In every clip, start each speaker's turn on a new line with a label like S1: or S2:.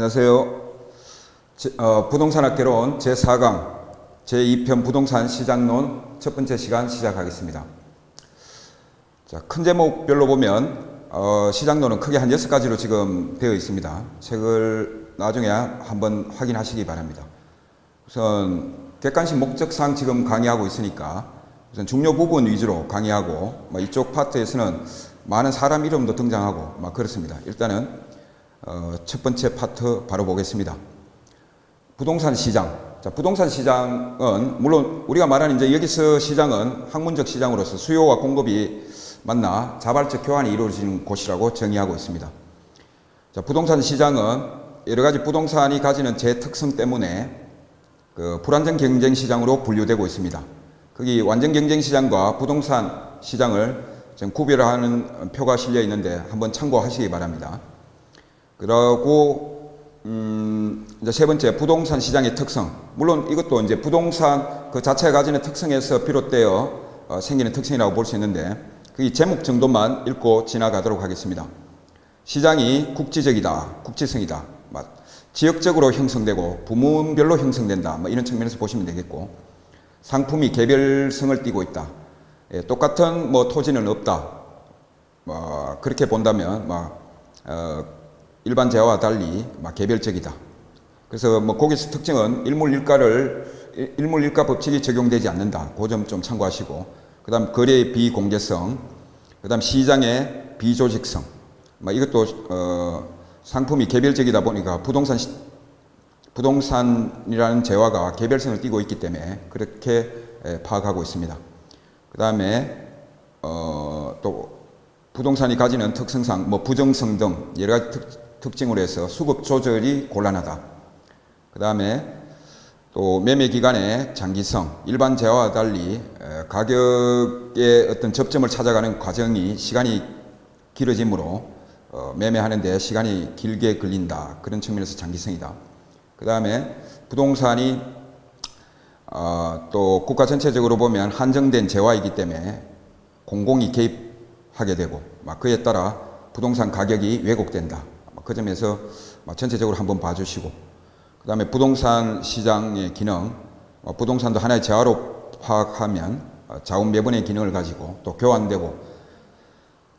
S1: 안녕하세요. 부동산학개론 제4강 제2편 부동산 시장론 첫 번째 시간 시작하겠습니다. 자, 큰 제목별로 보면 시장론은 크게 한 6가지로 지금 되어 있습니다. 책을 나중에 한번 확인하시기 바랍니다. 우선 객관식 목적상 지금 강의하고 있으니까 우선 중요 부분 위주로 강의하고 이쪽 파트에서는 많은 사람 이름도 등장하고 그렇습니다. 일단은 첫 번째 파트 바로 보겠습니다. 부동산 시장. 자, 부동산 시장은 물론 우리가 말하는 이제 여기서 시장은 학문적 시장으로서 수요와 공급이 만나 자발적 교환이 이루어지는 곳이라고 정의하고 있습니다. 자, 부동산 시장은 여러 가지 부동산이 가지는 제 특성 때문에 불완전 경쟁 시장으로 분류되고 있습니다. 거기 완전 경쟁 시장과 부동산 시장을 지금 구별하는 표가 실려 있는데 한번 참고하시기 바랍니다. 그리고 이제 세 번째 부동산 시장의 특성. 물론 이것도 이제 부동산 그 자체가 가지는 특성에서 비롯되어 생기는 특성이라고 볼 수 있는데 그 제목 정도만 읽고 지나가도록 하겠습니다. 시장이 국지적이다, 국지성이다, 지역적으로 형성되고 부문별로 형성된다, 이런 측면에서 보시면 되겠고, 상품이 개별성을 띠고 있다. 똑같은 토지는 없다. 그렇게 본다면 일반 재화와 달리 개별적이다. 그래서 거기서 특징은 일물일가 법칙이 적용되지 않는다. 그 점 좀 참고하시고, 그 다음 거래의 비공개성, 그 다음 시장의 비조직성. 이것도 상품이 개별적이다 보니까 부동산이라는 재화가 개별성을 띠고 있기 때문에 그렇게 파악하고 있습니다. 그 다음에 또 부동산이 가지는 특성상 부정성 등 여러 가지 특징으로 해서 수급 조절이 곤란하다. 그 다음에 또 매매 기간의 장기성, 일반 재화와 달리 가격의 어떤 접점을 찾아가는 과정이 시간이 길어지므로 매매하는 데 시간이 길게 걸린다. 그런 측면에서 장기성이다. 그 다음에 부동산이 또 국가 전체적으로 보면 한정된 재화이기 때문에 공공이 개입하게 되고 그에 따라 부동산 가격이 왜곡된다. 그 점에서 전체적으로 한번 봐주시고, 그 다음에 부동산 시장의 기능, 부동산도 하나의 재화로 파악하면 자원 매분의 기능을 가지고 또 교환되고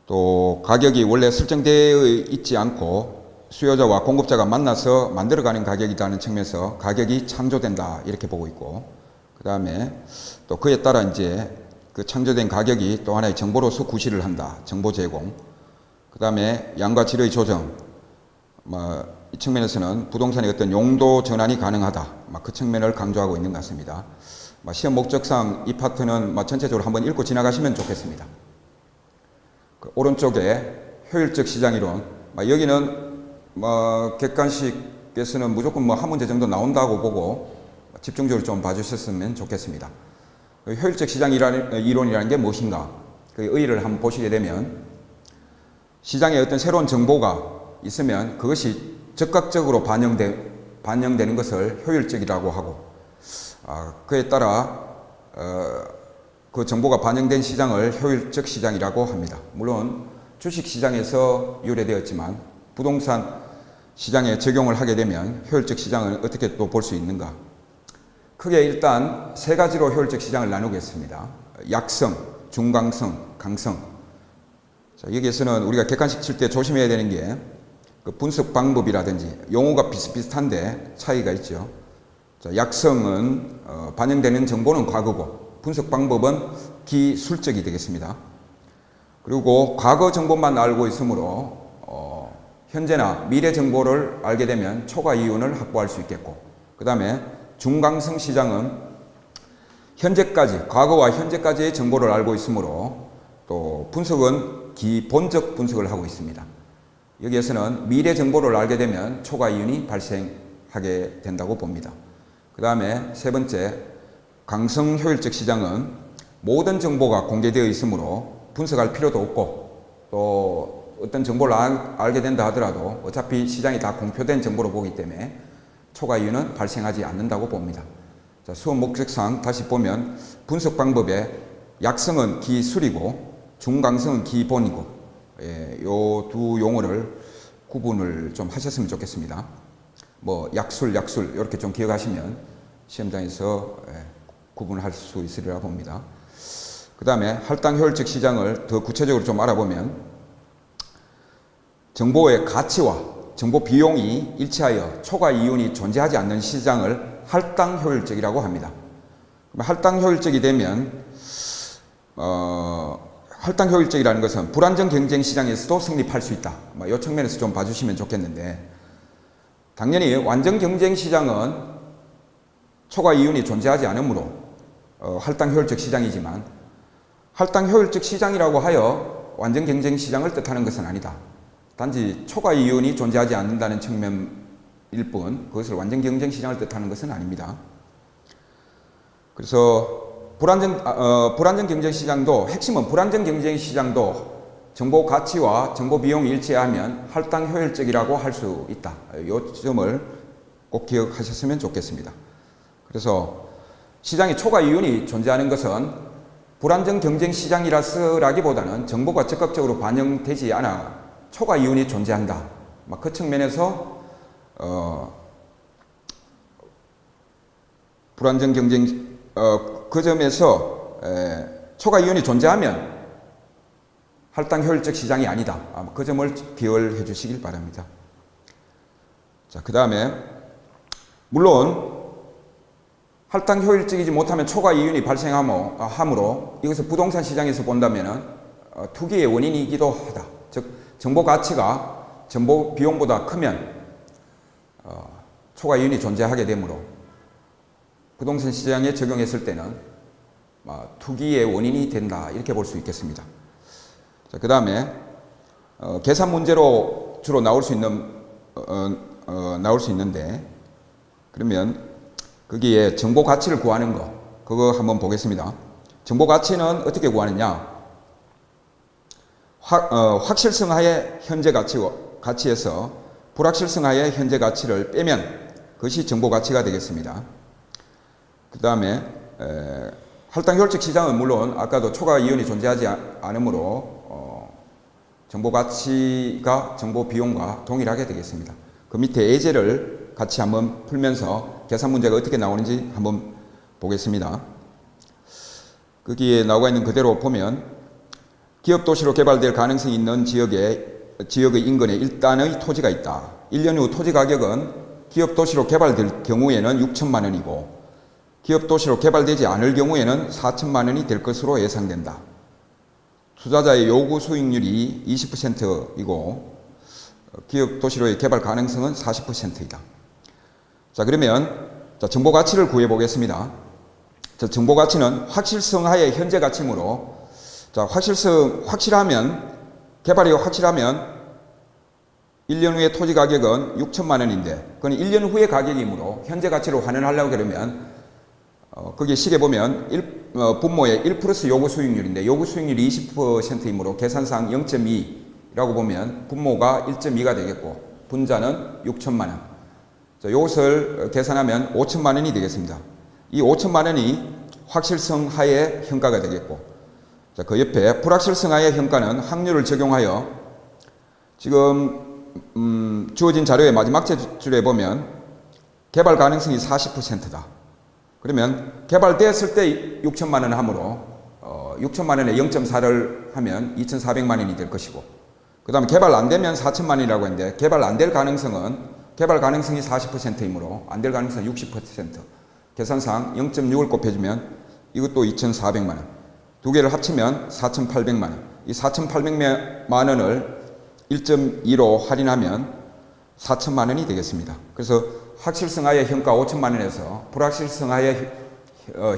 S1: 또 가격이 원래 설정되어 있지 않고 수요자와 공급자가 만나서 만들어가는 가격이라는 측면에서 가격이 창조된다, 이렇게 보고 있고, 그 다음에 또 그에 따라 이제 그 창조된 가격이 또 하나의 정보로서 구실을 한다. 정보 제공. 그 다음에 양과 질의 조정. 이 측면에서는 부동산의 어떤 용도 전환이 가능하다. 그 측면을 강조하고 있는 것 같습니다. 시험 목적상 이 파트는 전체적으로 한번 읽고 지나가시면 좋겠습니다. 그 오른쪽에 효율적 시장이론. 여기는 객관식에서는 무조건 한 문제 정도 나온다고 보고 집중적으로 좀 봐주셨으면 좋겠습니다. 효율적 시장 이론이라는 게 무엇인가? 그 의의를 한번 보시게 되면 시장에 어떤 새로운 정보가 있으면 그것이 적극적으로 반영되는 것을 효율적이라고 하고, 그에 따라 그 정보가 반영된 시장을 효율적 시장이라고 합니다. 물론 주식 시장에서 유래되었지만 부동산 시장에 적용을 하게 되면 효율적 시장을 어떻게 또 볼 수 있는가? 크게 일단 세 가지로 효율적 시장을 나누겠습니다. 약성, 중강성, 강성. 자, 여기에서는 우리가 객관식 칠 때 조심해야 되는 게 그 분석 방법이라든지 용어가 비슷비슷한데 차이가 있죠. 자, 약성은 반영되는 정보는 과거고 분석 방법은 기술적이 되겠습니다. 그리고 과거 정보만 알고 있으므로 현재나 미래 정보를 알게 되면 초과 이윤을 확보할 수 있겠고, 그 다음에 중강성 시장은 과거와 현재까지의 정보를 알고 있으므로 또 분석은 기본적 분석을 하고 있습니다. 여기에서는 미래 정보를 알게 되면 초과 이윤이 발생하게 된다고 봅니다. 그 다음에 세 번째, 강성 효율적 시장은 모든 정보가 공개되어 있으므로 분석할 필요도 없고 또 어떤 정보를 알게 된다 하더라도 어차피 시장이 다 공표된 정보로 보기 때문에 초과 이윤은 발생하지 않는다고 봅니다. 자, 수업 목적상 다시 보면 분석 방법의 약성은 기술이고 중강성은 기본이고, 요 두 용어를 구분을 좀 하셨으면 좋겠습니다. 뭐 약술 이렇게 좀 기억하시면 시험장에서 구분할 수 있으리라 봅니다. 그 다음에 할당 효율적 시장을 더 구체적으로 좀 알아보면 정보의 가치와 정보 비용이 일치하여 초과 이윤이 존재하지 않는 시장을 할당 효율적이라고 합니다. 할당 효율적이 되면 할당 효율적이라는 것은 불안정 경쟁 시장에서도 성립할 수 있다. 이 측면에서 좀 봐주시면 좋겠는데, 당연히 완전 경쟁 시장은 초과 이윤이 존재하지 않으므로 할당 효율적 시장이지만, 할당 효율적 시장이라고 하여 완전 경쟁 시장을 뜻하는 것은 아니다. 단지 초과 이윤이 존재하지 않는다는 측면일 뿐 그것을 완전 경쟁 시장을 뜻하는 것은 아닙니다. 그래서 불안정 경쟁 시장도, 핵심은 불안정 경쟁 시장도 정보 가치와 정보 비용이 일치하면 할당 효율적이라고 할 수 있다. 이 점을 꼭 기억하셨으면 좋겠습니다. 그래서 시장에 초과 이윤이 존재하는 것은 불안정 경쟁 시장이라기보다는 정보가 적극적으로 반영되지 않아 초과 이윤이 존재한다. 그 측면에서 불안정 경쟁 그 점에서 초과 이윤이 존재하면 할당 효율적 시장이 아니다. 그 점을 기억해 주시길 바랍니다. 자, 그 다음에 물론 할당 효율적이지 못하면 초과 이윤이 발생하므로 이것을 부동산 시장에서 본다면 투기의 원인이기도 하다. 즉 정보 가치가 정보 비용보다 크면 초과 이윤이 존재하게 되므로 부동산 시장에 적용했을 때는 투기의 원인이 된다, 이렇게 볼 수 있겠습니다. 자, 그 다음에 계산 문제로 주로 나올 수 있는데, 그러면 거기에 정보 가치를 구하는 거, 그거 한번 보겠습니다. 정보 가치는 어떻게 구하느냐? 확실성하에 현재 가치에서 불확실성하에 현재 가치를 빼면 그것이 정보 가치가 되겠습니다. 그 다음에 할당 효율적 시장은 물론 아까도 초과 이윤이 존재하지 않으므로 정보 가치가 정보 비용과 동일하게 되겠습니다. 그 밑에 예제를 같이 한번 풀면서 계산 문제가 어떻게 나오는지 한번 보겠습니다. 거기에 나와 있는 그대로 보면 기업 도시로 개발될 가능성이 있는 지역의 인근에 일단의 토지가 있다. 1년 후 토지 가격은 기업 도시로 개발될 경우에는 6천만 원이고 기업 도시로 개발되지 않을 경우에는 4천만 원이 될 것으로 예상된다. 투자자의 요구 수익률이 20%이고 기업 도시로의 개발 가능성은 40%이다. 자, 그러면 정보 가치를 구해 보겠습니다. 정보 가치는 확실성하에 현재 가치이므로, 개발이 확실하면 1년 후에 토지 가격은 6천만 원인데 그건 1년 후의 가격이므로 현재 가치로 환원하려고 그러면 거기 식에 보면 분모의 1 플러스 요구 수익률인데 요구 수익률이 20%이므로 계산상 0.2라고 보면 분모가 1.2가 되겠고 분자는 6천만 원. 이것을 계산하면 5천만 원이 되겠습니다. 이 5천만 원이 확실성 하에 현가가 되겠고, 그 옆에 불확실성 하의 현가는 확률을 적용하여 지금 주어진 자료의 마지막 줄에 보면 개발 가능성이 40%다. 그러면 개발되었을 때 6천만 원 하므로 6천만 원에 0.4를 하면 2,400만 원이 될 것이고, 그 다음에 개발 안 되면 4천만 원이라고 했는데 개발 안 될 가능성은 개발 가능성이 40%이므로 안 될 가능성은 60%. 계산상 0.6을 곱해주면 이것도 2,400만 원. 두 개를 합치면 4,800만 원. 이 4,800만 원을 1.2로 할인하면 4천만 원이 되겠습니다. 그래서 확실성하에 현가 5천만 원에서 불확실성하에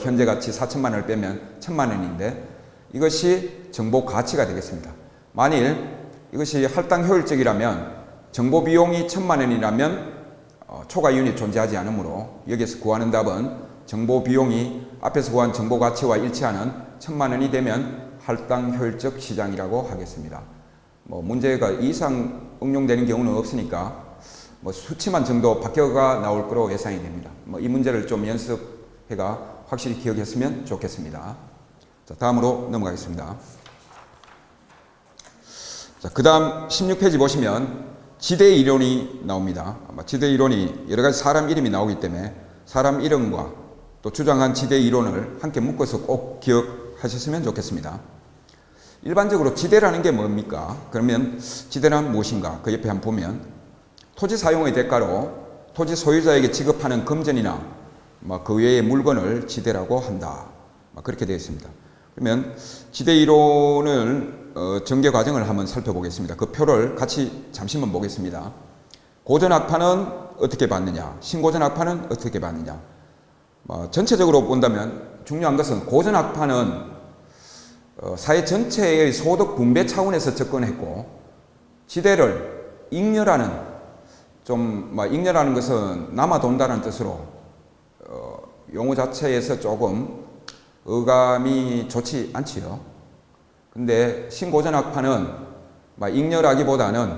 S1: 현재 가치 4천만 원을 빼면 1,000만 원인데 이것이 정보 가치가 되겠습니다. 만일 이것이 할당 효율적이라면 정보 비용이 1,000만 원이라면 초과 이윤이 존재하지 않으므로 여기에서 구하는 답은 정보 비용이 앞에서 구한 정보 가치와 일치하는 1,000만 원이 되면 할당 효율적 시장이라고 하겠습니다. 문제가 이상 응용되는 경우는 없으니까 수치만 정도 바뀌어가 나올 거로 예상이 됩니다. 이 문제를 좀 연습해가 확실히 기억했으면 좋겠습니다. 자, 다음으로 넘어가겠습니다. 자, 그 다음 16페이지 보시면 지대 이론이 나옵니다. 지대 이론이 여러 가지 사람 이름이 나오기 때문에 사람 이름과 또 주장한 지대 이론을 함께 묶어서 꼭 기억하셨으면 좋겠습니다. 일반적으로 지대라는 게 뭡니까? 그러면 지대란 무엇인가? 그 옆에 한번 보면 토지 사용의 대가로 토지 소유자에게 지급하는 금전이나 그 외의 물건을 지대라고 한다. 그렇게 되어 있습니다. 그러면 지대 이론을 전개 과정을 한번 살펴보겠습니다. 그 표를 같이 잠시만 보겠습니다. 고전학파는 어떻게 봤느냐? 신고전학파는 어떻게 봤느냐? 전체적으로 본다면 중요한 것은 고전학파는 사회 전체의 소득 분배 차원에서 접근했고 지대를 잉여라는 잉여라는 것은 남아돈다는 뜻으로 용어 자체에서 조금 어감이 좋지 않지요. 근데 신고전학파는 잉여라기보다는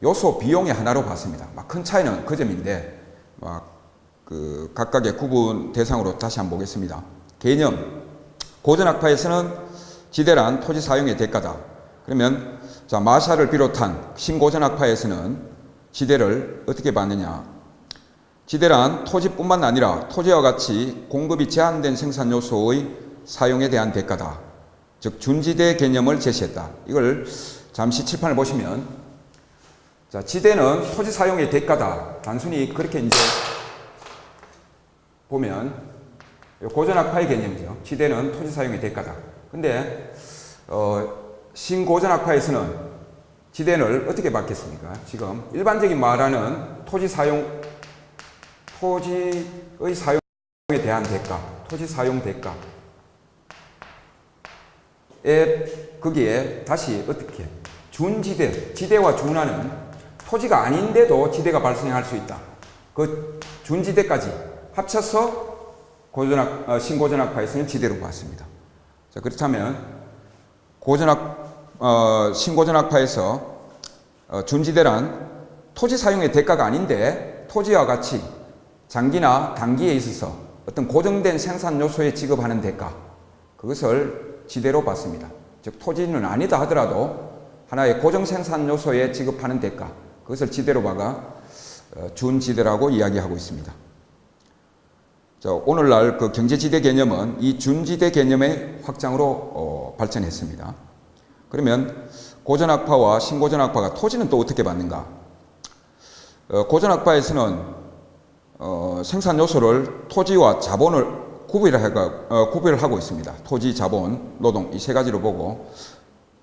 S1: 요소 비용의 하나로 봤습니다. 큰 차이는 그 점인데 그 각각의 구분 대상으로 다시 한번 보겠습니다. 개념. 고전학파에서는 지대란 토지 사용의 대가다. 그러면 마샤를 비롯한 신고전학파에서는 지대를 어떻게 봤느냐? 지대란 토지뿐만 아니라 토지와 같이 공급이 제한된 생산 요소의 사용에 대한 대가다. 즉 준지대 개념을 제시했다. 이걸 잠시 칠판을 보시면 지대는 토지 사용의 대가다. 단순히 그렇게 이제 보면 고전학파의 개념이죠. 지대는 토지 사용의 대가다. 근데 신고전학파에서는 지대를 어떻게 받겠습니까? 지금 일반적인 말하는 토지의 사용에 대한 대가, 토지 사용 대가에 거기에 다시 어떻게 준지대, 지대와 준하는 토지가 아닌데도 지대가 발생할 수 있다. 그 준지대까지 합쳐서 신고전학파에서는 지대로 봤습니다. 자, 그렇다면 신고전학파에서 준지대란 토지 사용의 대가가 아닌데 토지와 같이 장기나 단기에 있어서 어떤 고정된 생산 요소에 지급하는 대가, 그것을 지대로 봤습니다. 즉 토지는 아니다 하더라도 하나의 고정 생산 요소에 지급하는 대가, 그것을 지대로 봐가 준지대라고 이야기하고 있습니다. 자, 오늘날 그 경제지대 개념은 이 준지대 개념의 확장으로 발전했습니다. 그러면 고전학파와 신고전학파가 토지는 또 어떻게 받는가? 고전학파에서는 생산 요소를 토지와 자본을 구별을 하고 있습니다. 토지, 자본, 노동 이 세 가지로 보고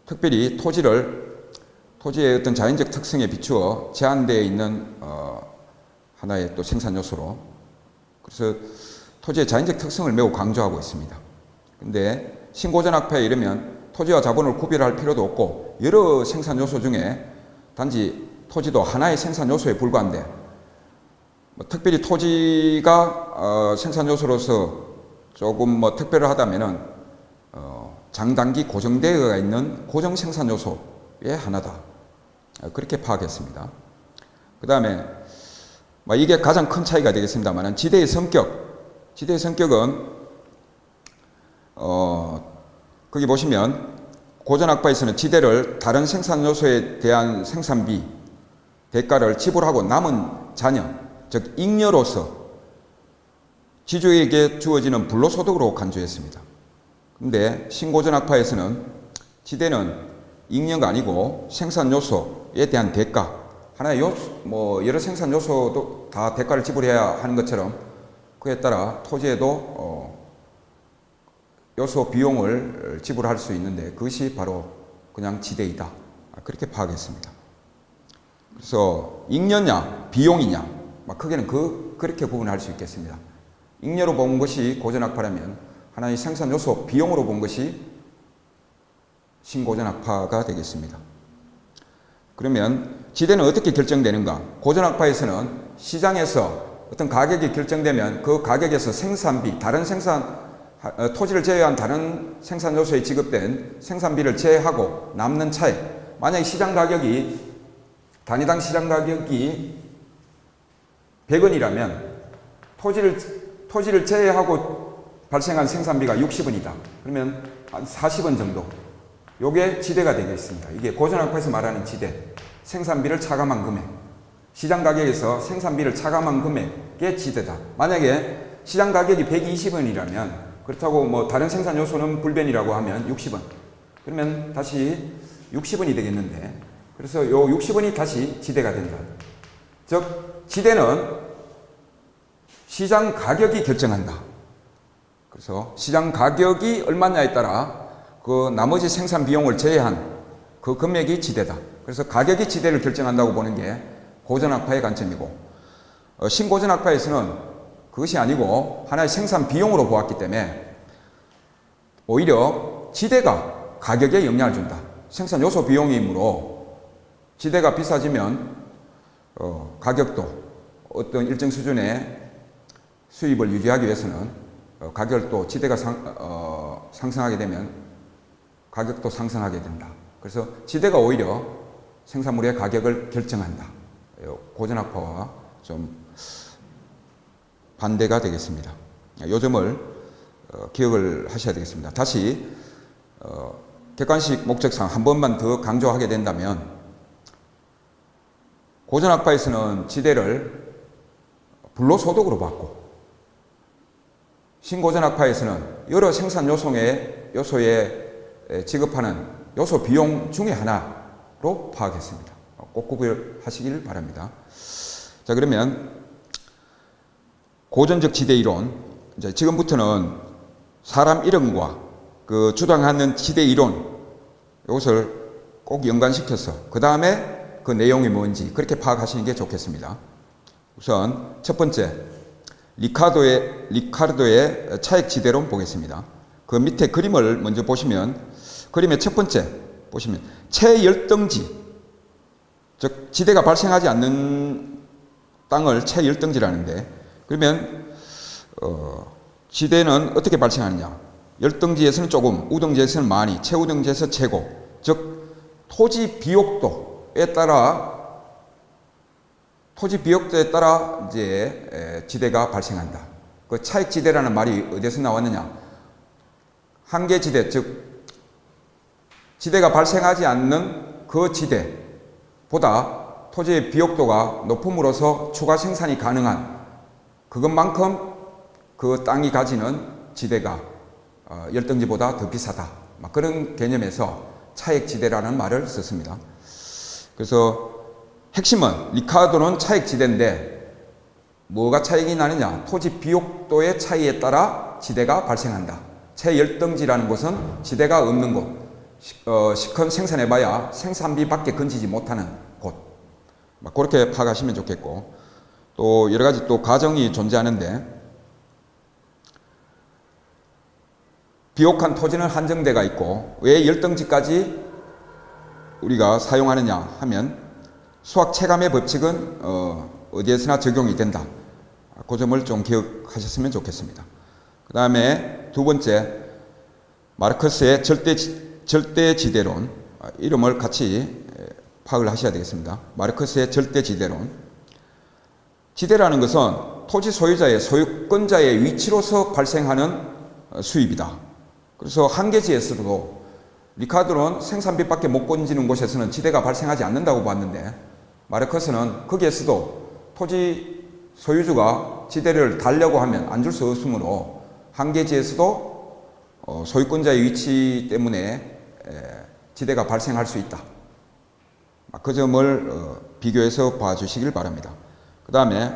S1: 특별히 토지의 어떤 자연적 특성에 비추어 제한되어 있는 하나의 또 생산 요소로, 그래서 토지의 자연적 특성을 매우 강조하고 있습니다. 근데 신고전학파에 이르면 토지와 자본을 구별할 필요도 없고 여러 생산 요소 중에 단지 토지도 하나의 생산 요소에 불과한데 특별히 토지가 생산 요소로서 조금 특별하다면은 장단기 고정되어 있는 고정 생산 요소의 하나다. 그렇게 파악했습니다. 그 다음에 이게 가장 큰 차이가 되겠습니다만 지대의 성격은 거기 보시면 고전학파에서는 지대를 다른 생산 요소에 대한 생산비 대가를 지불하고 남은 잔여, 즉 잉여로서 지주에게 주어지는 불로소득으로 간주했습니다. 그런데 신고전학파에서는 지대는 잉여가 아니고 생산 요소에 대한 대가, 하나의 여러 생산 요소도 다 대가를 지불해야 하는 것처럼 그에 따라 토지에도 요소 비용을 지불할 수 있는데 그것이 바로 그냥 지대이다. 그렇게 파악했습니다. 그래서 잉여냐 비용이냐 크게는 그렇게 구분할 수 있겠습니다. 잉여로 본 것이 고전학파라면 하나의 생산 요소 비용으로 본 것이 신고전학파가 되겠습니다. 그러면 지대는 어떻게 결정되는가? 고전학파에서는 시장에서 어떤 가격이 결정되면 그 가격에서 생산비, 토지를 제외한 다른 생산 요소에 지급된 생산비를 제외하고 남는 차액, 만약에 단위당 시장 가격이 100원이라면 토지를 제외하고 발생한 생산비가 60원이다. 그러면 한 40원 정도. 요게 지대가 되겠습니다. 이게 고전학파에서 말하는 지대. 생산비를 차감한 금액, 시장 가격에서 생산비를 차감한 금액의 지대다. 만약에 시장 가격이 120원이라면 그렇다고 뭐 다른 생산 요소는 불변이라고 하면 60원. 그러면 다시 60원이 되겠는데, 그래서 요 60원이 다시 지대가 된다. 즉 지대는 시장 가격이 결정한다. 그래서 시장 가격이 얼마냐에 따라 그 나머지 생산 비용을 제외한 그 금액이 지대다. 그래서 가격이 지대를 결정한다고 보는 게 고전학파의 관점이고, 신고전학파에서는 그것이 아니고 하나의 생산 비용으로 보았기 때문에 오히려 지대가 가격에 영향을 준다. 생산 요소 비용이므로 지대가 비싸지면 가격도 어떤 일정 수준의 수입을 유지하기 위해서는 가격을 또 지대가 상승하게 되면 가격도 상승하게 된다. 그래서 지대가 오히려 생산물의 가격을 결정한다. 고전학파와 좀 반대가 되겠습니다. 이 점을 기억을 하셔야 되겠습니다. 다시 객관식 목적상 한 번만 더 강조하게 된다면, 고전학파에서는 지대를 불로소득으로 받고, 신고전학파에서는 여러 생산 요소에 지급하는 요소 비용 중에 하나로 파악했습니다. 꼭 구별하시길 바랍니다. 자, 그러면 고전적 지대 이론, 이제 지금부터는 사람 이름과 그 주장하는 지대 이론, 이것을 꼭 연관시켜서 그 다음에 그 내용이 뭔지 그렇게 파악하시는 게 좋겠습니다. 우선 첫 번째, 리카르도의 차액 지대론 보겠습니다. 그 밑에 그림을 먼저 보시면, 그림의 첫 번째 보시면 최열등지, 즉 지대가 발생하지 않는 땅을 최열등지라는데, 그러면 지대는 어떻게 발생하느냐? 열등지에서는 조금, 우등지에서는 많이, 최우등지에서 최고, 즉 토지 비옥도에 따라 이제 지대가 발생한다. 그 차익 지대라는 말이 어디서 나왔느냐? 한계 지대, 즉 지대가 발생하지 않는 그 지대보다 토지의 비옥도가 높음으로써 추가 생산이 가능한 그것만큼 그 땅이 가지는 지대가 열등지보다 더 비싸다. 그런 개념에서 차익 지대라는 말을 썼습니다. 그래서 핵심은 리카르도는 차익 지대인데 뭐가 차익이 나느냐? 토지 비옥도의 차이에 따라 지대가 발생한다. 최열등지라는 곳은 지대가 없는 곳, 시컨 생산해봐야 생산비밖에 건지지 못하는 곳. 그렇게 파악하시면 좋겠고, 또 여러 가지 또 가정이 존재하는데, 비옥한 토지는 한정대가 있고, 왜 열등지까지 우리가 사용하느냐 하면 수학 체감의 법칙은 어디에서나 적용이 된다. 그 점을 좀 기억하셨으면 좋겠습니다. 그 다음에 두 번째, 마르크스의 절대지대론, 이름을 같이 파악을 하셔야 되겠습니다. 마르크스의 절대지대론. 지대라는 것은 토지 소유자의 소유권자의 위치로서 발생하는 수입이다. 그래서 한계지에서도 리카르도는 생산비밖에 못 건지는 곳에서는 지대가 발생하지 않는다고 봤는데, 마르크스는 거기에서도 토지 소유주가 지대를 달려고 하면 안 줄 수 없으므로 한계지에서도 소유권자의 위치 때문에 지대가 발생할 수 있다. 그 점을 비교해서 봐주시길 바랍니다. 그 다음에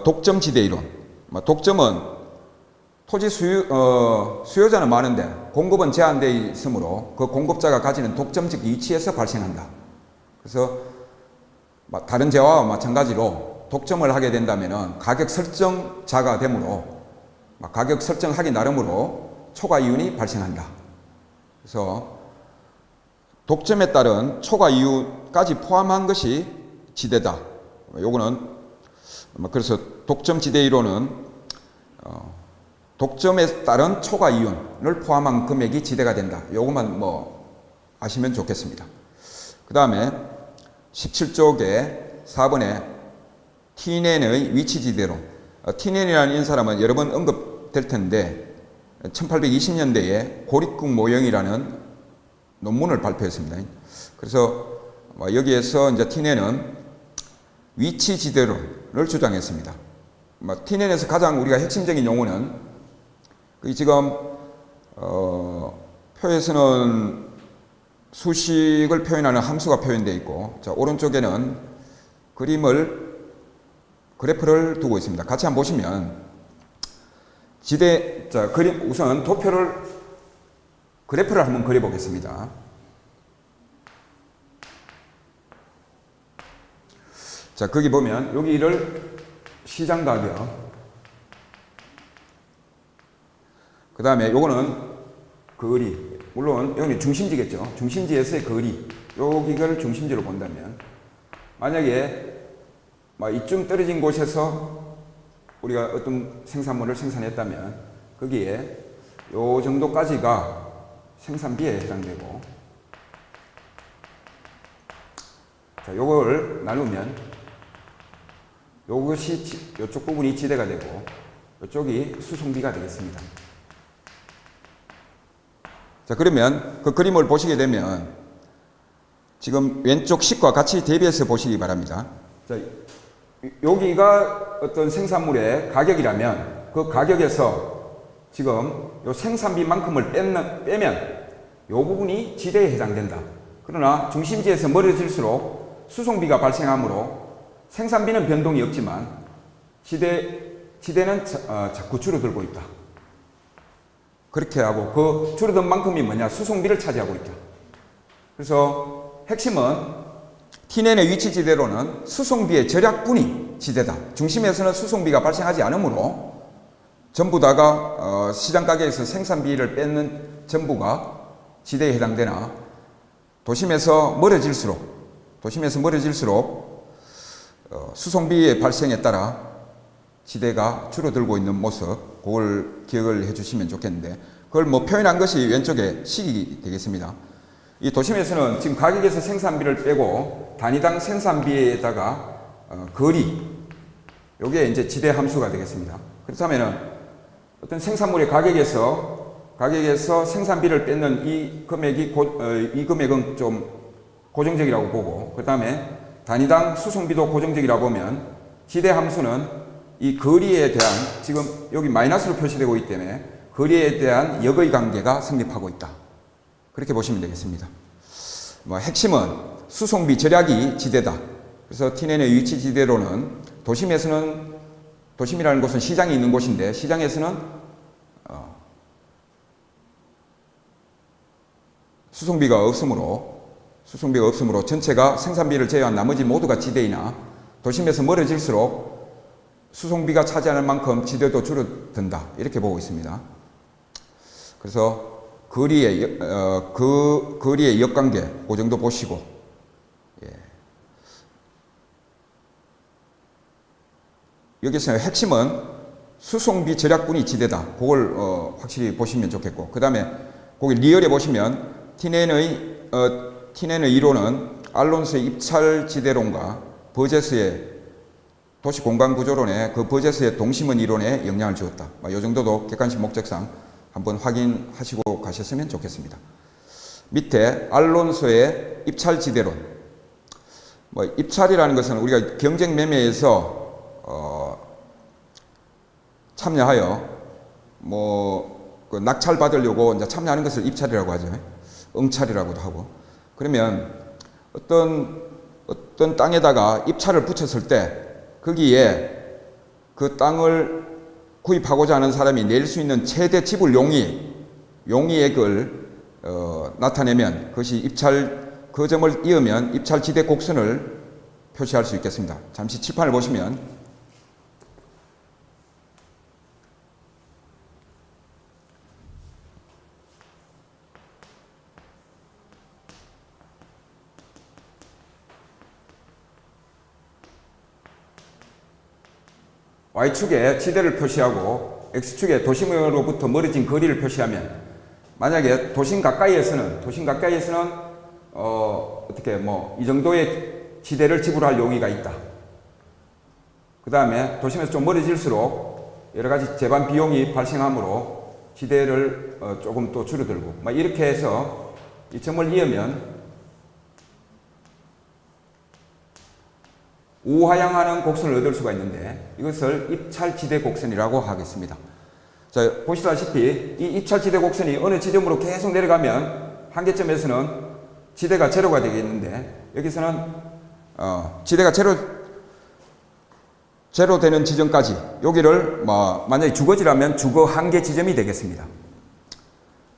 S1: 독점지대 이론. 독점은 토지 수요자는 많은데 공급은 제한되어 있으므로 그 공급자가 가지는 독점적 위치에서 발생한다. 그래서 다른 재화와 마찬가지로 독점을 하게 된다면 가격 설정자가 되므로 가격 설정하기 나름으로 초과 이윤이 발생한다. 그래서 독점에 따른 초과 이윤까지 포함한 것이 지대다. 요거는 그래서 독점 지대 이론은 독점에 따른 초과 이윤을 포함한 금액이 지대가 된다. 요것만 아시면 좋겠습니다. 그 다음에 17쪽에 4번에 티넨의 위치지대론. 티넨이라는 사람은 여러 번 언급될 텐데 1820년대에 고립국 모형이라는 논문을 발표했습니다. 그래서 여기에서 이제 티넨은 위치 지대론을 주장했습니다. 티넨에서 가장 우리가 핵심적인 용어는 지금 표에서는 수식을 표현하는 함수가 표현되어 있고, 자, 오른쪽에는 그래프를 두고 있습니다. 같이 한번 보시면 자, 우선 그래프를 한번 그려보겠습니다. 자, 거기 보면 여기를 시장 가격, 그 다음에 요거는 거리, 물론 여기 중심지겠죠. 중심지에서의 거리, 여기를 중심지로 본다면 만약에 이쯤 떨어진 곳에서 우리가 어떤 생산물을 생산했다면 거기에 요 정도까지가 생산비에 해당되고, 자, 요걸 나누면 요쪽 부분이 지대가 되고 요쪽이 수송비가 되겠습니다. 자, 그러면 그 그림을 보시게 되면 지금 왼쪽 식과 같이 대비해서 보시기 바랍니다. 자, 여기가 어떤 생산물의 가격이라면 그 가격에서 지금 요 생산비만큼을 빼면 요 부분이 지대에 해당된다. 그러나 중심지에서 멀어질수록 수송비가 발생하므로 생산비는 변동이 없지만 지대는 자꾸 줄어들고 있다. 그렇게 하고 그 줄어든 만큼이 뭐냐? 수송비를 차지하고 있다. 그래서 핵심은 티넨의 위치 지대로는 수송비의 절약분이 지대다. 중심에서는 수송비가 발생하지 않으므로 전부 다가 시장 가격에서 생산비를 뺏는 전부가 지대에 해당되나 도심에서 멀어질수록 수송비의 발생에 따라 지대가 줄어들고 있는 모습, 그걸 기억을 해주시면 좋겠는데, 그걸 표현한 것이 왼쪽에 식이 되겠습니다. 이 도심에서는 지금 가격에서 생산비를 빼고 단위당 생산비에다가 거리, 요게 이제 지대 함수가 되겠습니다. 그렇다면은 어떤 생산물의 가격에서 생산비를 뺏는 이 금액은 좀 고정적이라고 보고, 그 다음에 단위당 수송비도 고정적이라고 보면 지대 함수는 이 거리에 대한, 지금 여기 마이너스로 표시되고 있기 때문에 거리에 대한 역의 관계가 성립하고 있다. 그렇게 보시면 되겠습니다. 핵심은 수송비 절약이 지대다. 그래서 티넨의 위치 지대로는 도심이라는 곳은 시장이 있는 곳인데, 시장에서는 수송비가 없으므로 전체가 생산비를 제외한 나머지 모두가 지대이나 도심에서 멀어질수록 수송비가 차지하는 만큼 지대도 줄어든다. 이렇게 보고 있습니다. 그래서 거리의 역관계, 그 정도 보시고, 예. 여기서 핵심은 수송비 절약분이 지대다. 그걸 확실히 보시면 좋겠고, 그 다음에 거기 리얼에 보시면 티넨의 이론은 알론소의 입찰 지대론과 버제스의 도시 공간 구조론에 그 버제스의 동심원 이론에 영향을 주었다. 이 정도도 객관식 목적상 한번 확인하시고 가셨으면 좋겠습니다. 밑에 알론소의 입찰 지대론. 입찰이라는 것은 우리가 경쟁 매매에서 참여하여 그 낙찰 받으려고 이제 참여하는 것을 입찰이라고 하죠. 응찰이라고도 하고. 그러면 어떤 땅에다가 입찰을 붙였을 때 거기에 그 땅을 구입하고자 하는 사람이 낼 수 있는 최대 지불 용의액을 나타내면 그것이 그 점을 이으면 입찰 지대 곡선을 표시할 수 있겠습니다. 잠시 칠판을 보시면 Y축에 지대를 표시하고 X축에 도심으로부터 멀어진 거리를 표시하면, 만약에 도심 가까이에서는 어떻게 이 정도의 지대를 지불할 용의가 있다. 그 다음에 도심에서 좀 멀어질수록 여러 가지 재반 비용이 발생하므로 지대를 조금 또 줄어들고, 이렇게 해서 이 점을 이으면 우하향하는 곡선을 얻을 수가 있는데 이것을 입찰지대 곡선이라고 하겠습니다. 자, 보시다시피 이 입찰지대 곡선이 어느 지점으로 계속 내려가면 한계점에서는 지대가 제로가 되겠는데 여기서는 지대가 제로 되는 지점까지 여기를 만약에 주거지라면 주거 한계 지점이 되겠습니다.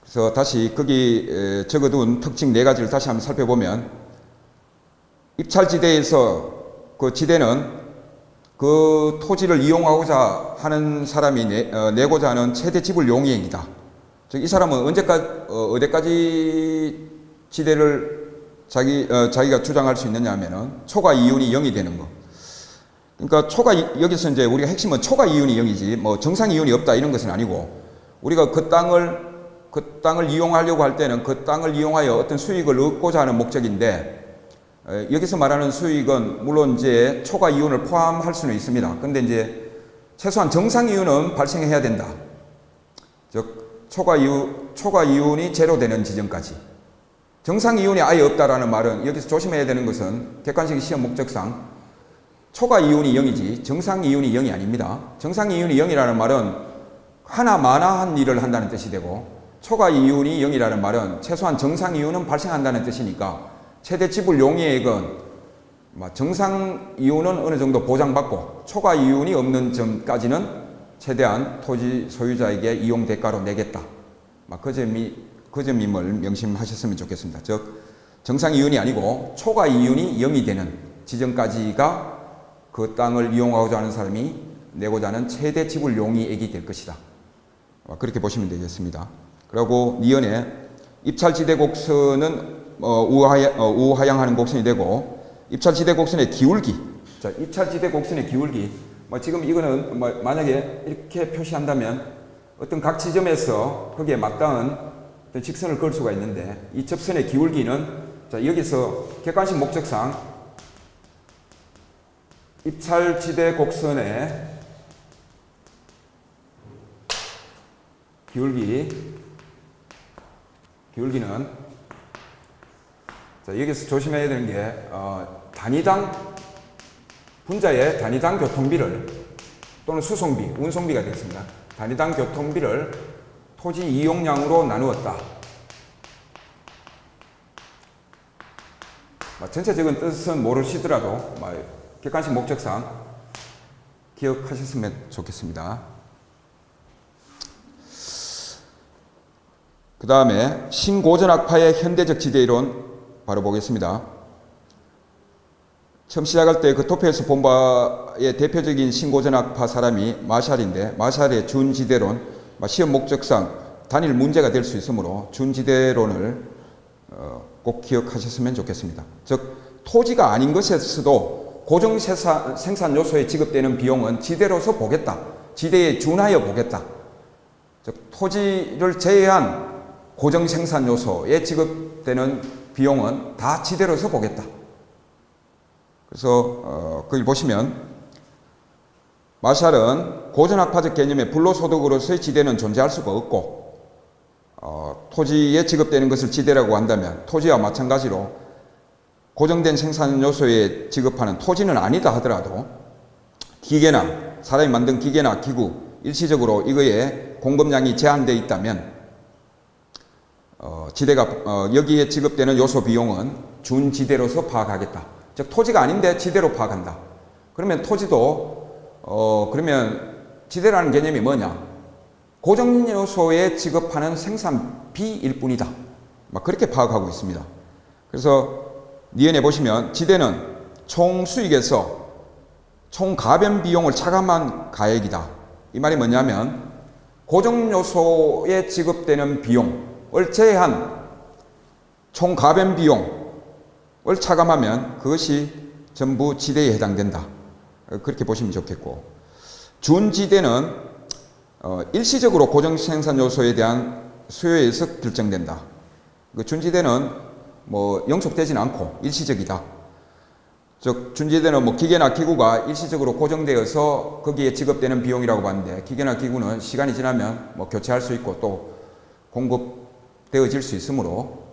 S1: 그래서 다시 거기 적어둔 특징 4가지를 다시 한번 살펴보면 입찰지대에서 그 지대는 그 토지를 이용하고자 하는 사람이 내고자 하는 최대 지불 용이액이다. 즉 이 사람은 어디까지 지대를 자기가 주장할 수 있느냐 하면은 초과 이윤이 0이 되는 거. 그러니까 여기서 이제 우리가 핵심은 초과 이윤이 0이지 뭐 정상 이윤이 없다 이런 것은 아니고 우리가 그 땅을 이용하려고 할 때는 그 땅을 이용하여 어떤 수익을 얻고자 하는 목적인데 여기서 말하는 수익은 물론 이제 초과 이윤을 포함할 수는 있습니다. 근데 이제 최소한 정상 이윤은 발생해야 된다. 즉 초과 이윤이 제로 되는 지점까지. 정상 이윤이 아예 없다라는 말은 여기서 조심해야 되는 것은 객관식 시험 목적상 초과 이윤이 0이지 정상 이윤이 0이 아닙니다. 정상 이윤이 0이라는 말은 하나마나한 일을 한다는 뜻이 되고 초과 이윤이 0이라는 말은 최소한 정상 이윤은 발생한다는 뜻이니까 최대 지불 용이액은 정상 이윤은 어느 정도 보장받고 초과 이윤이 없는 점까지는 최대한 토지 소유자에게 이용 대가로 내겠다. 그 점임을 명심하셨으면 좋겠습니다. 즉 정상 이윤이 아니고 초과 이윤이 0이 되는 지점까지가 그 땅을 이용하고자 하는 사람이 내고자 하는 최대 지불 용이액이 될 것이다. 그렇게 보시면 되겠습니다. 그리고 니은의 입찰지대 곡선은 우하향하는 곡선이 되고 입찰지대 곡선의 기울기. 자, 입찰지대 곡선의 기울기. 지금 이거는 만약에 이렇게 표시한다면 어떤 각 지점에서 거기에 마땅한 어떤 직선을 그을 수가 있는데 이 접선의 기울기는 자, 여기서 객관식 목적상 입찰지대 곡선의 기울기는 자, 여기서 조심해야 되는 게 단위당 분자의 단위당 교통비를 또는 수송비, 운송비가 되겠습니다. 단위당 교통비를 토지 이용량으로 나누었다. 전체적인 뜻은 모르시더라도 객관식 목적상 기억하셨으면 좋겠습니다. 그 다음에 신고전학파의 현대적 지대이론 바로 보겠습니다. 처음 시작할 때 그 토피에서 본 바의 대표적인 신고전학파 사람이 마샬인데 마샬의 준지대론, 시험 목적상 단일 문제가 될 수 있으므로 준지대론을 꼭 기억하셨으면 좋겠습니다. 즉 토지가 아닌 것에서도 고정 생산 요소에 지급되는 비용은 지대로서 보겠다. 지대에 준하여 보겠다. 즉 토지를 제외한 고정 생산 요소에 지급되는 비용은 다 지대로서 보겠다. 그래서 거기 보시면 마샬은 고전학파적 개념의 불로소득으로서의 지대는 존재할 수가 없고 토지에 지급되는 것을 지대라고 한다면 토지와 마찬가지로 고정된 생산 요소에 지급하는 토지는 아니다 하더라도 기계나 사람이 만든 기계나 기구 일시적으로 이거에 공급량이 제한되어 있다면 지대가 여기에 지급되는 요소 비용은 준지대로서 파악하겠다. 즉 토지가 아닌데 지대로 파악한다. 그러면 토지도 그러면 지대라는 개념이 뭐냐? 고정 요소에 지급하는 생산비일 뿐이다. 그렇게 파악하고 있습니다. 그래서 니은에 보시면 지대는 총 수익에서 총 가변 비용을 차감한 가액이다. 이 말이 뭐냐면 고정 요소에 지급되는 비용을 제외한 총 가변 비용을 차감하면 그것이 전부 지대에 해당된다. 그렇게 보시면 좋겠고 준지대는 일시적으로 고정 생산 요소에 대한 수요에서 결정된다. 그 준지대는 영속되지는 않고 일시적이다. 즉 준지대는 기계나 기구가 일시적으로 고정되어서 거기에 지급되는 비용이라고 봤는데 기계나 기구는 시간이 지나면 교체할 수 있고 또 공급되어질 수 있으므로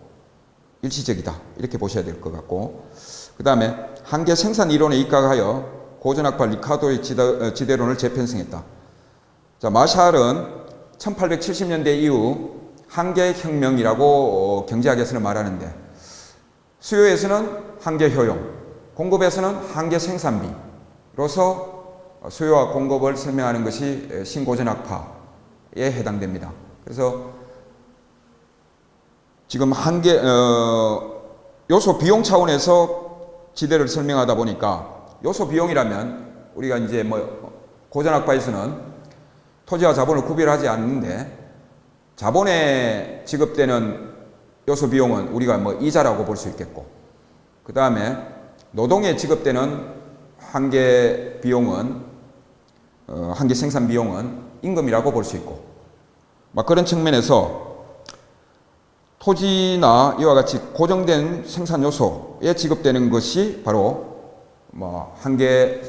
S1: 일시적이다. 이렇게 보셔야 될 것 같고, 그 다음에 한계 생산 이론에 입각하여 고전학파 리카르도의 지대론을 재편성했다. 자, 마샬은 1870년대 이후 한계혁명이라고 경제학에서는 말하는데, 수요에서는 한계 효용, 공급에서는 한계 생산비로서 수요와 공급을 설명하는 것이 신고전학파에 해당됩니다. 그래서 지금 요소 비용 차원에서 지대를 설명하다 보니까, 요소 비용이라면 우리가 이제 고전학파에서는 토지와 자본을 구별하지 않는데, 자본에 지급되는 요소 비용은 우리가 이자라고 볼 수 있겠고, 그 다음에 노동에 지급되는 한계 비용은, 한계 생산 비용은 임금이라고 볼 수 있고, 그런 측면에서 토지나 이와 같이 고정된 생산 요소에 지급되는 것이 바로 한계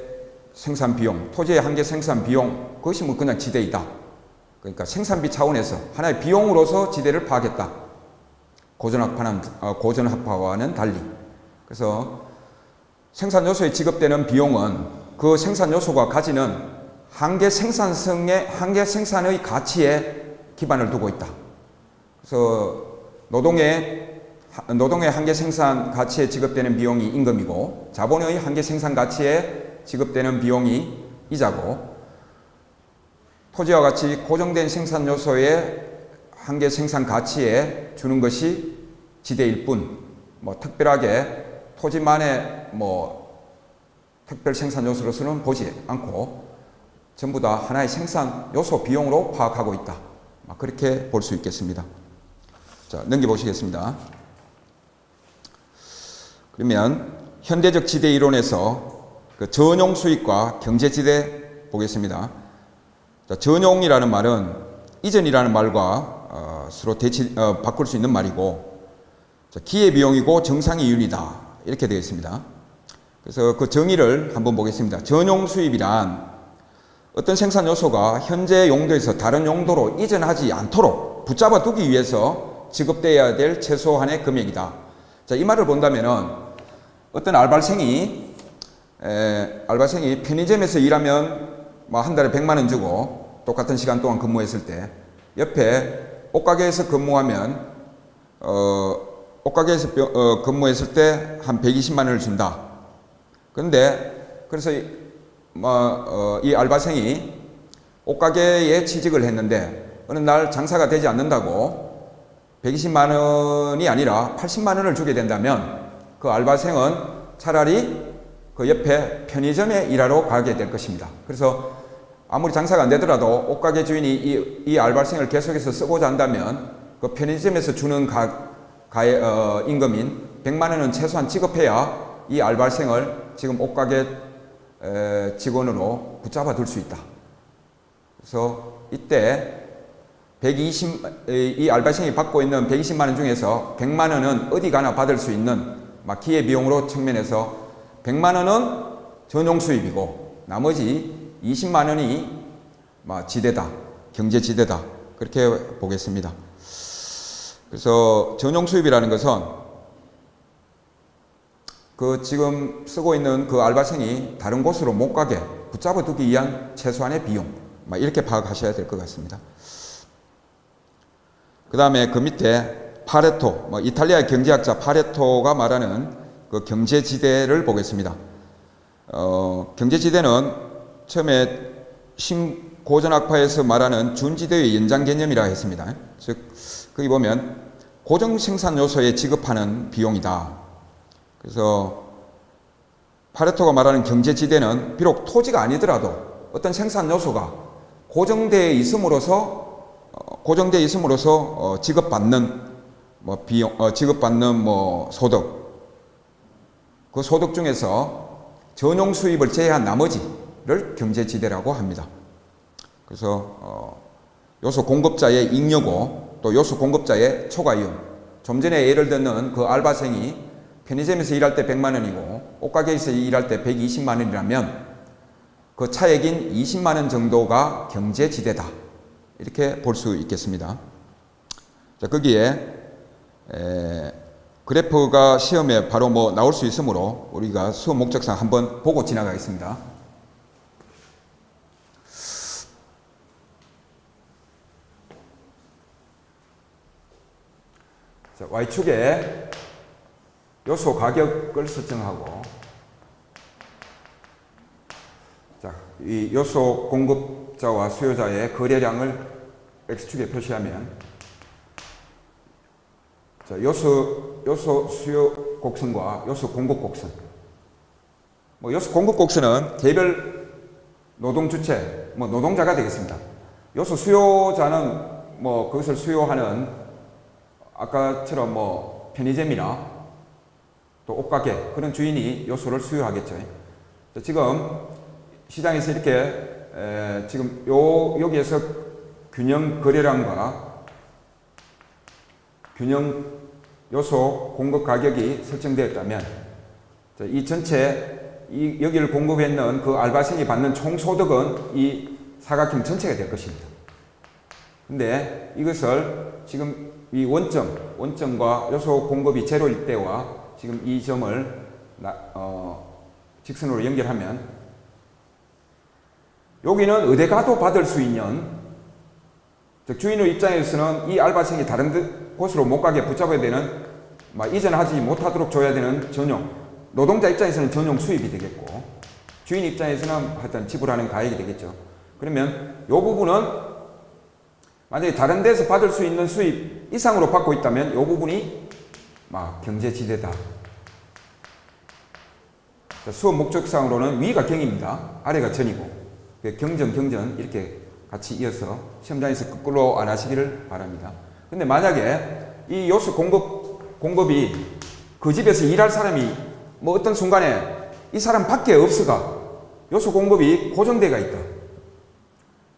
S1: 생산 비용, 토지의 한계 생산 비용, 그것이 그냥 지대이다. 그러니까 생산비 차원에서 하나의 비용으로서 지대를 파악했다. 고전학파와는 달리. 그래서 생산 요소에 지급되는 비용은 그 생산 요소가 가지는 한계 생산의 가치에 기반을 두고 있다. 그래서 노동의 한계 생산 가치에 지급되는 비용이 임금이고, 자본의 한계 생산 가치에 지급되는 비용이 이자고, 토지와 같이 고정된 생산 요소의 한계 생산 가치에 주는 것이 지대일 뿐, 특별하게 토지만의 특별 생산 요소로서는 보지 않고 전부 다 하나의 생산 요소 비용으로 파악하고 있다. 그렇게 볼 수 있겠습니다. 자, 넘겨보시겠습니다. 그러면 현대적 지대 이론에서 그 전용 수익과 경제 지대 보겠습니다. 자, 전용이라는 말은 이전이라는 말과 서로 바꿀 수 있는 말이고, 자, 기회비용이고 정상이윤이다. 이렇게 되어 있습니다. 그래서 그 정의를 한번 보겠습니다. 전용 수입이란 어떤 생산 요소가 현재 용도에서 다른 용도로 이전하지 않도록 붙잡아 두기 위해서 지급되어야 될 최소한의 금액이다. 자, 이 말을 본다면은 어떤 알바생이 편의점에서 일하면 한 달에 100만 원 주고 똑같은 시간 동안 근무했을 때, 옆에 옷가게에서 근무하면 옷가게에서 근무했을 때 한 120만 원을 준다. 그런데 그래서 이 알바생이 옷가게에 취직을 했는데 어느 날 장사가 되지 않는다고 120만 원이 아니라 80만 원을 주게 된다면, 그 알바생은 차라리 그 옆에 편의점에 일하러 가게 될 것입니다. 그래서 아무리 장사가 안 되더라도 옷가게 주인이 이 알바생을 계속해서 쓰고자 한다면 그 편의점에서 주는 임금인 100만 원은 최소한 지급해야 이 알바생을 지금 옷가게 직원으로 붙잡아 둘 수 있다. 그래서 이때 이 알바생이 받고 있는 120만 원 중에서 100만 원은 어디 가나 받을 수 있는 기회비용으로 측면에서 100만 원은 전용 수입이고, 나머지 20만 원이 지대다, 경제 지대다, 그렇게 보겠습니다. 그래서 전용 수입이라는 것은 그 지금 쓰고 있는 그 알바생이 다른 곳으로 못 가게 붙잡아 두기 위한 최소한의 비용, 이렇게 파악하셔야 될 것 같습니다. 그 다음에 그 밑에 파레토, 이탈리아의 경제학자 파레토가 말하는 그 경제지대를 보겠습니다. 경제지대는 처음에 신고전학파에서 말하는 준지대의 연장 개념이라 했습니다. 즉, 거기 보면 고정 생산 요소에 지급하는 비용이다. 그래서 파레토가 말하는 경제지대는 비록 토지가 아니더라도 어떤 생산 요소가 고정되어 있음으로써 지급받는 소득, 그 소득 중에서 전용 수입을 제외한 나머지를 경제지대라고 합니다. 그래서 요소 공급자의 잉여고, 또 요소 공급자의 초과이윤. 좀 전에 예를 듣는 그 알바생이 편의점에서 일할 때 100만 원이고 옷가게에서 일할 때 120만 원이라면 그 차액인 20만 원 정도가 경제지대다. 이렇게 볼 수 있겠습니다. 자, 거기에 그래프가 시험에 바로 나올 수 있으므로 우리가 수업 목적상 한번 보고 지나가겠습니다. 자, Y축에 요소 가격을 설정하고, 자, 이 요소 공급자와 수요자의 거래량을 X축에 표시하면, 자, 요소 수요 곡선과 요소 공급 곡선. 요소 공급 곡선은 개별 노동 주체, 노동자가 되겠습니다. 요소 수요자는 그것을 수요하는 아까처럼 편의점이나 또 옷가게 그런 주인이 요소를 수요하겠죠. 지금 시장에서 이렇게 지금 여기에서 균형 거래량과 균형 요소 공급 가격이 설정되었다면, 이 전체 여기를 공급했는 그 알바생이 받는 총 소득은 이 사각형 전체가 될 것입니다. 근데 이것을 지금 이 원점과 요소 공급이 제로일 때와 지금 이 점을 직선으로 연결하면, 여기는 어디 가도 받을 수 있는, 즉 주인의 입장에서는 이 알바생이 다른 곳으로 못 가게 붙잡아야 되는, 이전하지 못하도록 줘야 되는 전용, 노동자 입장에서는 전용 수입이 되겠고, 주인 입장에서는 하여튼 지불하는 가액이 되겠죠. 그러면 이 부분은 만약에 다른 데서 받을 수 있는 수입 이상으로 받고 있다면 이 부분이 경제지대다. 수업 목적상으로는 위가 경입니다. 아래가 전이고, 경전 이렇게 같이 이어서 시험장에서 거꾸로 안 하시기를 바랍니다. 근데 만약에 이 요소 공급이 그 집에서 일할 사람이 어떤 순간에 이 사람 밖에 없어가 요소 공급이 고정되어 있다.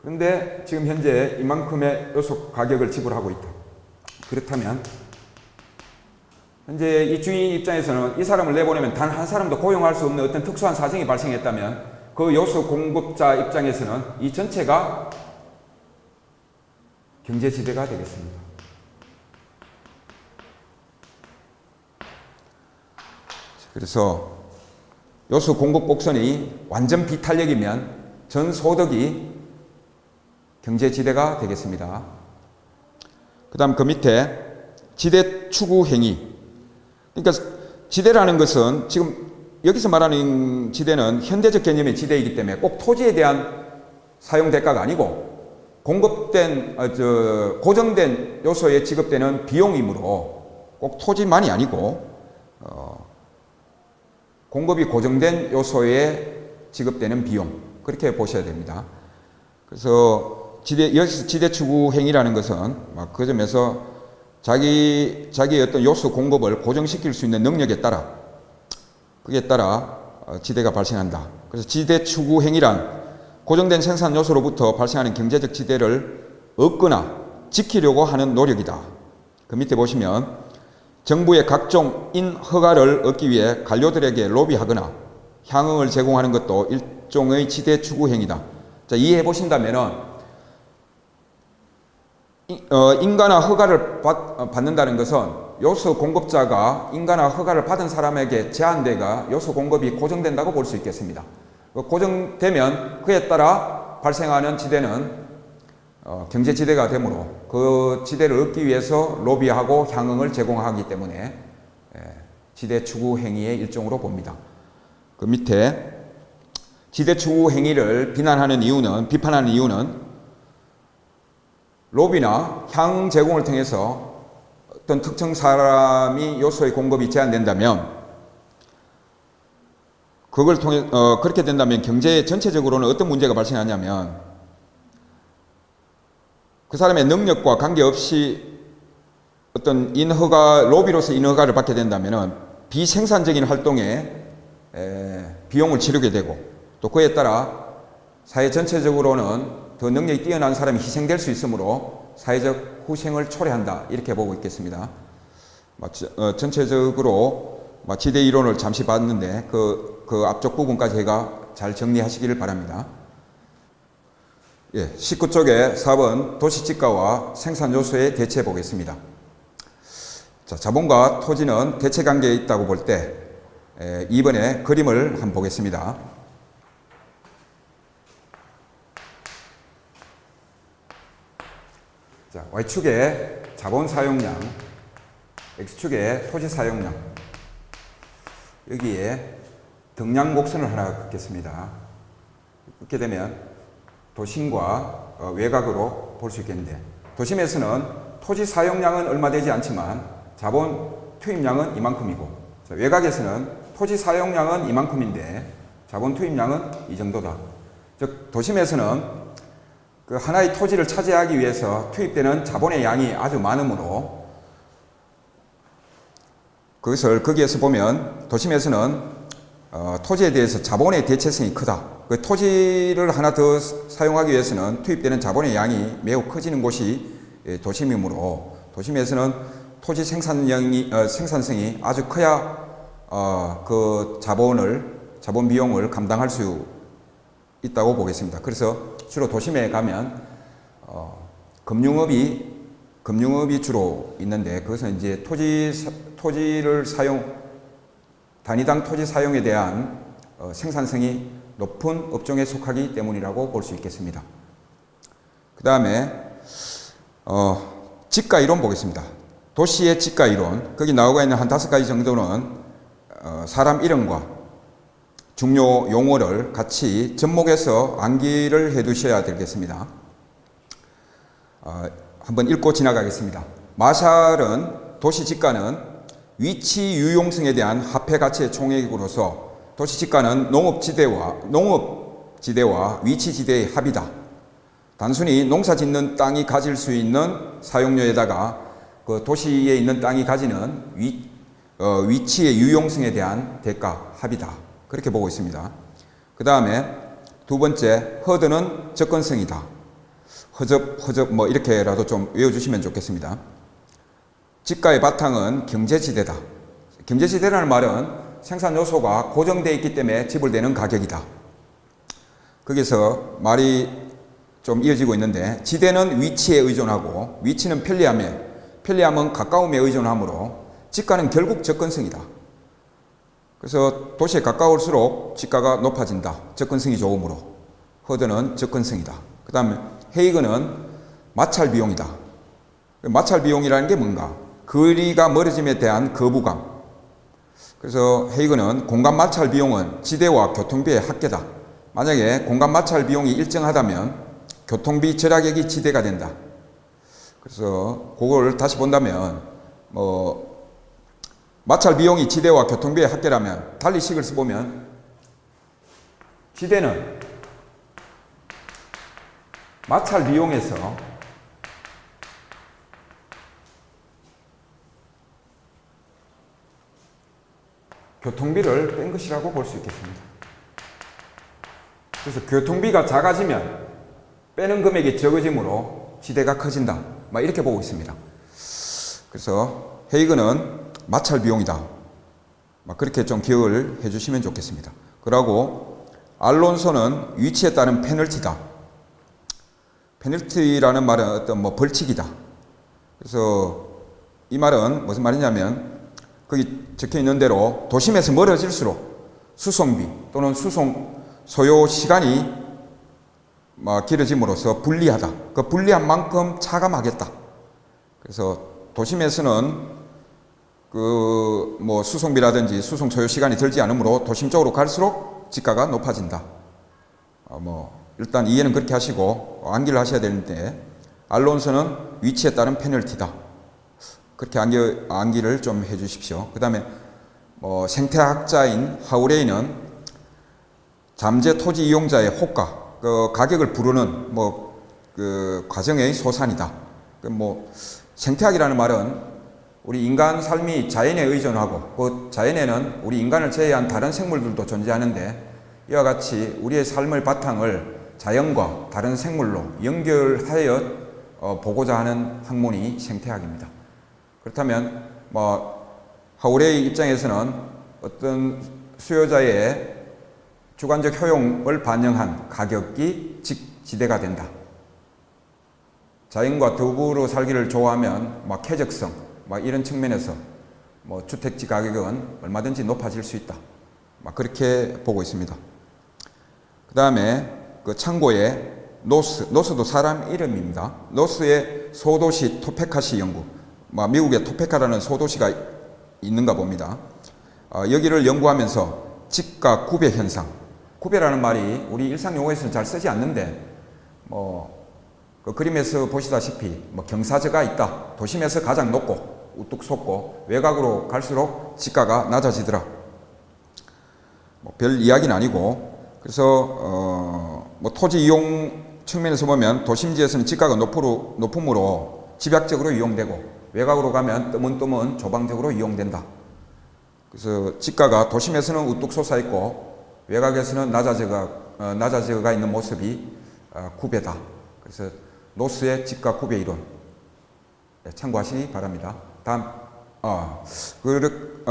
S1: 그런데 지금 현재 이만큼의 요소 가격을 지불하고 있다. 그렇다면 현재 이 주인 입장에서는 이 사람을 내보내면 단 한 사람도 고용할 수 없는 어떤 특수한 사정이 발생했다면 그 요소 공급자 입장에서는 이 전체가 경제지대가 되겠습니다. 그래서 요소 공급 곡선이 완전 비탄력이면 전 소득이 경제지대가 되겠습니다. 그 다음 그 밑에 지대 추구 행위. 그러니까 지대라는 것은 지금 여기서 말하는 지대는 현대적 개념의 지대이기 때문에 꼭 토지에 대한 사용 대가가 아니고 공급된, 고정된 요소에 지급되는 비용이므로 꼭 토지만이 아니고 공급이 고정된 요소에 지급되는 비용, 그렇게 보셔야 됩니다. 그래서 여기서 지대 추구 행위라는 것은 그 점에서 자기의 어떤 요소 공급을 고정시킬 수 있는 능력에 따라, 그에 따라 지대가 발생한다. 그래서 지대 추구 행위란 고정된 생산 요소로부터 발생하는 경제적 지대를 얻거나 지키려고 하는 노력이다. 그 밑에 보시면 정부의 각종 인허가를 얻기 위해 관료들에게 로비하거나 향응을 제공하는 것도 일종의 지대 추구 행위다. 자, 이해해 보신다면은 인가나 허가를 받는다는 것은 요소 공급자가 인가나 허가를 받은 사람에게 제한대가 요소 공급이 고정된다고 볼 수 있겠습니다. 고정되면 그에 따라 발생하는 지대는 경제지대가 되므로 그 지대를 얻기 위해서 로비하고 향응을 제공하기 때문에 지대 추구 행위의 일종으로 봅니다. 그 밑에 지대 추구 행위를 비판하는 이유는 로비나 향 제공을 통해서 어떤 특정 사람이 요소의 공급이 제한된다면 그걸 통해 그렇게 된다면 경제 전체적으로는 어떤 문제가 발생하냐면 그 사람의 능력과 관계없이 어떤 로비로서 인허가를 받게 된다면은 비생산적인 활동에 비용을 치르게 되고 또 그에 따라 사회 전체적으로는 더 능력이 뛰어난 사람이 희생될 수 있으므로 사회적 후생을 초래한다. 이렇게 보고 있겠습니다. 전체적으로 지대 이론을 잠시 봤는데 그 앞쪽 부분까지 제가 잘 정리하시기를 바랍니다. 19쪽에 4번 도시지가와 생산요소에 대체해 보겠습니다. 자, 자본과 토지는 대체 관계에 있다고 볼 때 이번에 그림을 한번 보겠습니다. 자, Y축에 자본 사용량, X축에 토지 사용량, 여기에 등량 곡선을 하나 긋겠습니다. 그렇게 되면 도심과 외곽으로 볼 수 있겠는데, 도심에서는 토지 사용량은 얼마 되지 않지만 자본 투입량은 이만큼이고, 외곽에서는 토지 사용량은 이만큼인데 자본 투입량은 이 정도다. 즉 도심에서는 그 하나의 토지를 차지하기 위해서 투입되는 자본의 양이 아주 많으므로, 그것을 거기에서 보면 도심에서는 토지에 대해서 자본의 대체성이 크다. 그 토지를 하나 더 사용하기 위해서는 투입되는 자본의 양이 매우 커지는 곳이 도심이므로, 도심에서는 토지 생산성이 아주 커야 그 자본 비용을 감당할 수 있다고 보겠습니다. 그래서 주로 도심에 가면 금융업이 주로 있는데, 그것은 이제 토지를 단위당 토지 사용에 대한 생산성이 높은 업종에 속하기 때문이라고 볼 수 있겠습니다. 그 다음에 지가 이론 보겠습니다. 도시의 지가 이론, 거기 나오고 있는 한 5가지 정도는 사람 이름과 중요 용어를 같이 접목해서 암기를 해 두셔야 되겠습니다. 한번 읽고 지나가겠습니다. 마샬은 도시 지가는 위치 유용성에 대한 화폐 가치의 총액으로서 도시 지가는 농업지대와 위치지대의 합이다. 단순히 농사 짓는 땅이 가질 수 있는 사용료에다가 그 도시에 있는 땅이 가지는 위치의 유용성에 대한 대가 합이다. 그렇게 보고 있습니다. 그 다음에 두 번째, 허드는 접근성이다. 허접 뭐 이렇게라도 좀 외워주시면 좋겠습니다. 지가의 바탕은 경제지대다. 경제지대라는 말은 생산 요소가 고정되어 있기 때문에 지불되는 가격이다. 거기서 말이 좀 이어지고 있는데, 지대는 위치에 의존하고 위치는 편리함은 가까움에 의존하므로 지가는 결국 접근성이다. 그래서 도시에 가까울수록 지가가 높아진다. 접근성이 좋으므로. 허드는 접근성이다. 그 다음에 헤이그는 마찰 비용이다. 마찰 비용이라는 게 뭔가? 거리가 멀어짐에 대한 거부감. 그래서 헤이그는 공간 마찰 비용은 지대와 교통비의 합계다. 만약에 공간 마찰 비용이 일정하다면 교통비 절약액이 지대가 된다. 그래서 그걸 다시 본다면 마찰 비용이 지대와 교통비의 합계라면, 달리 식을 써보면 지대는 마찰 비용에서 교통비를 뺀 것이라고 볼 수 있겠습니다. 그래서 교통비가 작아지면 빼는 금액이 적어지므로 지대가 커진다. 막 이렇게 보고 있습니다. 그래서 헤이그는 마찰 비용이다. 막 그렇게 좀 기억을 해주시면 좋겠습니다. 그리고 알론소는 위치에 따른 페널티다. 페널티라는 말은 어떤 벌칙이다. 그래서 이 말은 무슨 말이냐면, 거기 적혀 있는 대로 도심에서 멀어질수록 수송비 또는 수송 소요 시간이 길어짐으로써 불리하다. 그 불리한 만큼 차감하겠다. 그래서 도심에서는 수송비라든지 수송 소요 시간이 들지 않으므로 도심 쪽으로 갈수록 지가가 높아진다. 일단 이해는 그렇게 하시고 암기를 하셔야 되는데, 알론소는 위치에 따른 페널티다. 그렇게 암기를 좀 해 주십시오. 그 다음에 생태학자인 하우레이는 잠재 토지 이용자의 호가, 그 가격을 부르는 그 과정의 소산이다. 생태학이라는 말은 우리 인간 삶이 자연에 의존하고, 그 자연에는 우리 인간을 제외한 다른 생물들도 존재하는데, 이와 같이 우리의 삶의 바탕을 자연과 다른 생물로 연결하여 보고자 하는 학문이 생태학입니다. 그렇다면 하우레이 입장에서는 어떤 수요자의 주관적 효용을 반영한 가격이 지대가 된다. 자연과 더불어 살기를 좋아하면 쾌적성, 막 이런 측면에서 뭐 주택지 가격은 얼마든지 높아질 수 있다. 막 그렇게 보고 있습니다. 그 다음에 그 참고에 노스도 사람 이름입니다. 노스의 소도시 토페카시 연구, 미국의 토페카라는 소도시가 있는가 봅니다. 여기를 연구하면서 지가 구배 현상, 구배라는 말이 우리 일상 용어에서는 잘 쓰지 않는데 그 그림에서 보시다시피 경사저가 있다. 도심에서 가장 높고 우뚝 솟고 외곽으로 갈수록 지가가 낮아지더라. 별 이야기는 아니고, 그래서 토지 이용 측면에서 보면 도심지에서는 지가가 높음으로 집약적으로 이용되고 외곽으로 가면 뜨문뜨문 조방적으로 이용된다. 그래서 지가가 도심에서는 우뚝 솟아 있고 외곽에서는 낮아져가 있는 모습이 구배다. 그래서 노스의 지가 구배 이론 참고하시기 바랍니다. 다음,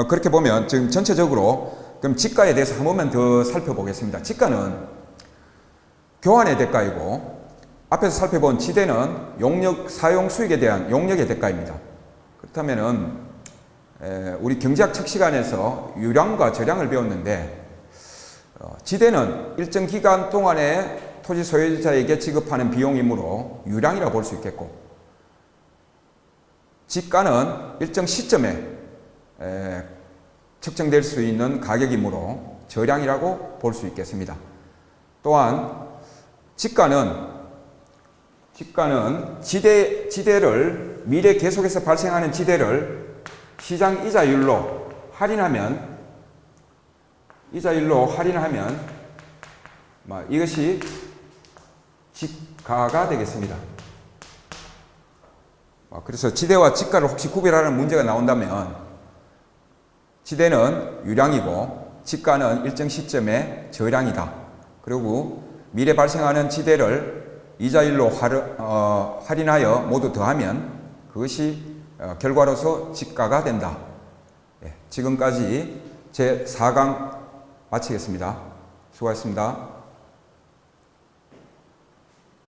S1: 그렇게 보면 지금 전체적으로 그럼 지가에 대해서 한 번만 더 살펴보겠습니다. 지가는 교환의 대가이고, 앞에서 살펴본 지대는 용역 사용 수익에 대한 용역의 대가입니다. 그렇다면은 우리 경제학 책 시간에서 유량과 저량을 배웠는데, 지대는 일정 기간 동안에 토지 소유자에게 지급하는 비용이므로 유량이라 볼 수 있겠고, 지가는 일정 시점에 측정될 수 있는 가격이므로 저량이라고 볼 수 있겠습니다. 또한 지가는 지대를 미래 계속해서 발생하는 지대를 시장 이자율로 할인하면 이것이 지가가 되겠습니다. 그래서 지대와 지가를 혹시 구별하는 문제가 나온다면, 지대는 유량이고 지가는 일정 시점에 저량이다. 그리고 미래 발생하는 지대를 이자율로 할인하여 모두 더하면 그것이 결과로서 지가가 된다. 지금까지 제 4강 마치겠습니다. 수고하셨습니다.